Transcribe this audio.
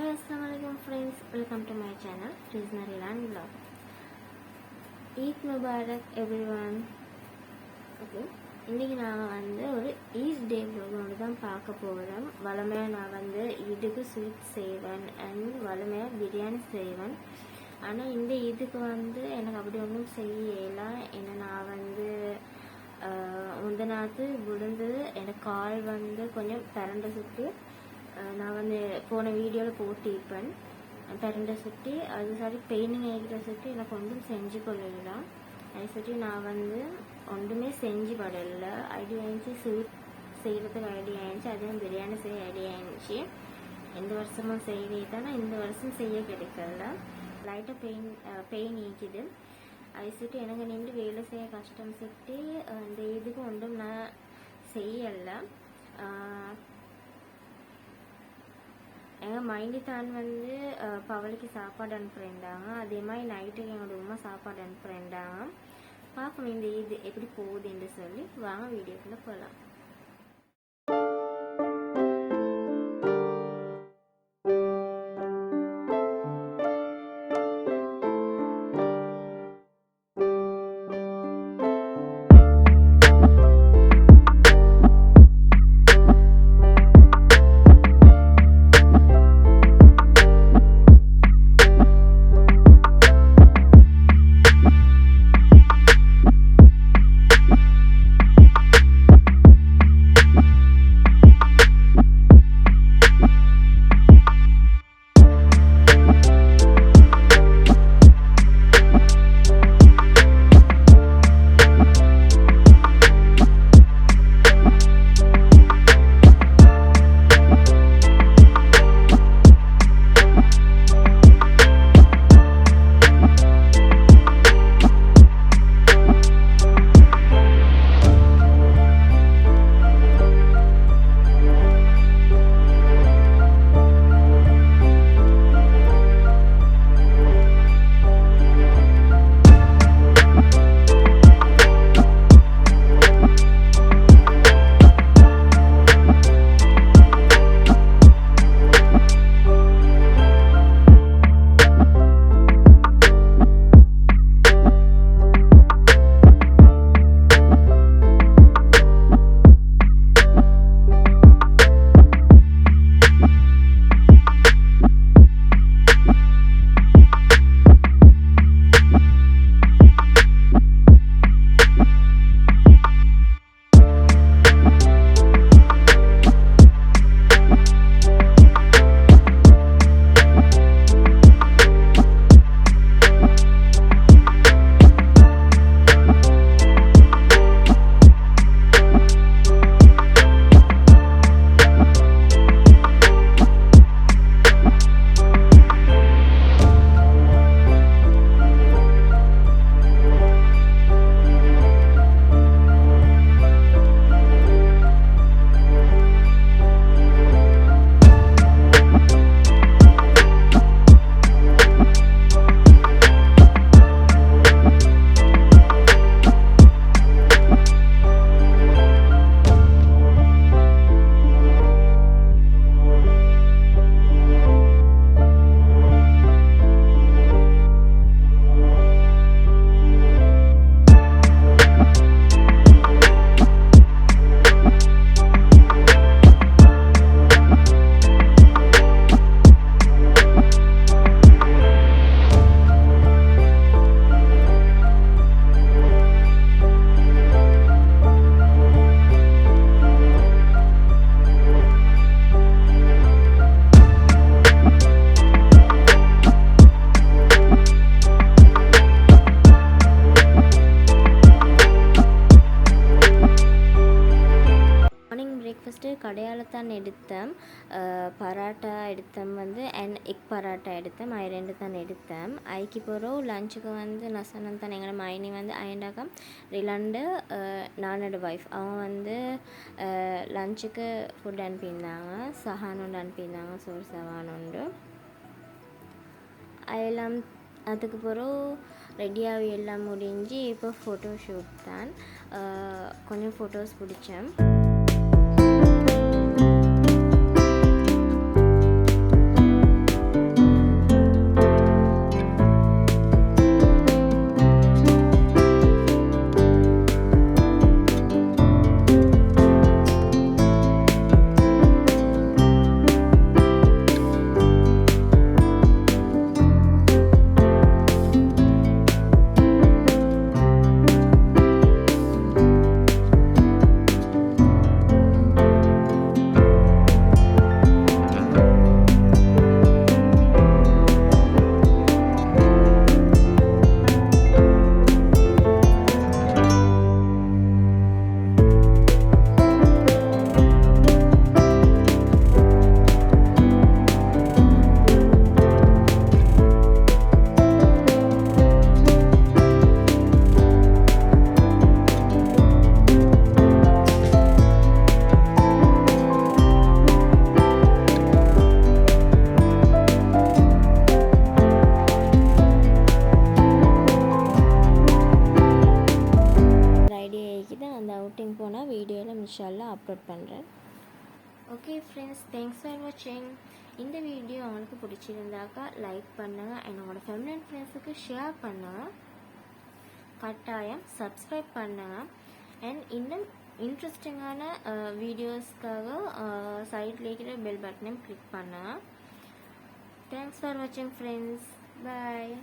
Assalamualaikum friends, welcome to my channel Lankan vlog. Eid Mubarak everyone. Okay, இன்னைக்கு நான் ஒரு ஈத் டே vlog தான் பார்க்க போறேன். வளமையா நான் ஈதுக்கு ஸ்வீட் செய்வேன் and வளமையா பிரியாணி செய்வேன். ஆனா இந்த ஈதுக்கு எனக்கு அப்படி ஒன்றும் செய்யல. என்ன நான் முந்தநாத்து விழுந்தது எனக்கு கால் கொஞ்சம் பரண்ட சுற்றி நான் போன வீடியோவில் போட்டிருப்பேன். பரண்டை சுற்றி அது சரி பெயினிங் ஆகிக்கிற சுற்றி எனக்கு ஒன்றும் செஞ்சு கொள்ளலாம். அதை சுற்றி நான் ஒன்றுமே செஞ்சு படல. ஐடியா ஆயிடுச்சு ஸ்வீட் செய்கிறதுக்கு ஐடியா ஆயிடுச்சு. அதே பிரியாணி செய்ய ஐடியா ஆயிடுச்சு. எந்த வருஷமும் செய்யவே தானே இந்த வருஷம் செய்ய கிடைக்கல. லைட்டாக பெயின் ஈக்குது. அதை சுற்றி எனக்கு நின்று வேலை செய்ய கஷ்டம் சுற்றி இந்த இதுக்கு ஒன்றும் நான் செய்யலை. எங்கள் மைண்டி தான் பவளுக்கு சாப்பாடு அனுப்புகிறேன்டாங்க. அதே மாதிரி நைட்டுக்கு எங்களோட உமா சாப்பாடு அனுப்புகிறேன்டாங்க. பார்க்கணும் இந்த இது எப்படி போகுதுன்னு சொல்லி. வாங்க வீடியோக்குள்ளே போகலாம். கடையாளத்தான் எடுத்தேன். பராட்டா எடுத்தேன் அண்ட் எக் பராட்டா எடுத்தேன். அது ரெண்டு தான் எடுத்தேன். அதுக்கு பிறகு லஞ்சுக்கு நான் சொன்னேன் தான் எங்களை மைனி அயண்டாக்கா ரிலண்டு நானோட ஒய்ஃப் அவங்க லஞ்சுக்கு ஃபுட் அனுப்பியிருந்தாங்க. சஹான் ஒன்று அனுப்பியிருந்தாங்க. சோறு சவான் உண்டு. அதெல்லாம் அதுக்கு பிறகு ரெடியாகி எல்லாம் முடிஞ்சு இப்போ ஃபோட்டோ ஷூட் தான். கொஞ்சம் ஃபோட்டோஸ் பிடிச்சேன். தான் அந்த அவுட்டிங் போனால் வீடியோவில் இன்ஷால்லா அப்லோட் பண்ணுறேன். ஓகே ஃப்ரெண்ட்ஸ், தேங்க்ஸ் ஃபார் வாட்சிங். இந்த வீடியோ உங்களுக்கு பிடிச்சிருந்தாக்கா லைக் பண்ணுங்கள், என்னோடய ஃபேமிலி அண்ட் ஃப்ரெண்ட்ஸுக்கு ஷேர் பண்ணுங்கள், கட்டாயம் சப்ஸ்கிரைப் பண்ணுங்கள். அண்ட் இன்னும் இன்ட்ரெஸ்டிங்கான வீடியோஸ்க்காக சைடில் இருக்கிற பெல் பட்டனையும் கிளிக் பண்ணுங்கள். தேங்க்ஸ் ஃபார் வாட்சிங் ஃப்ரெண்ட்ஸ். பாய்.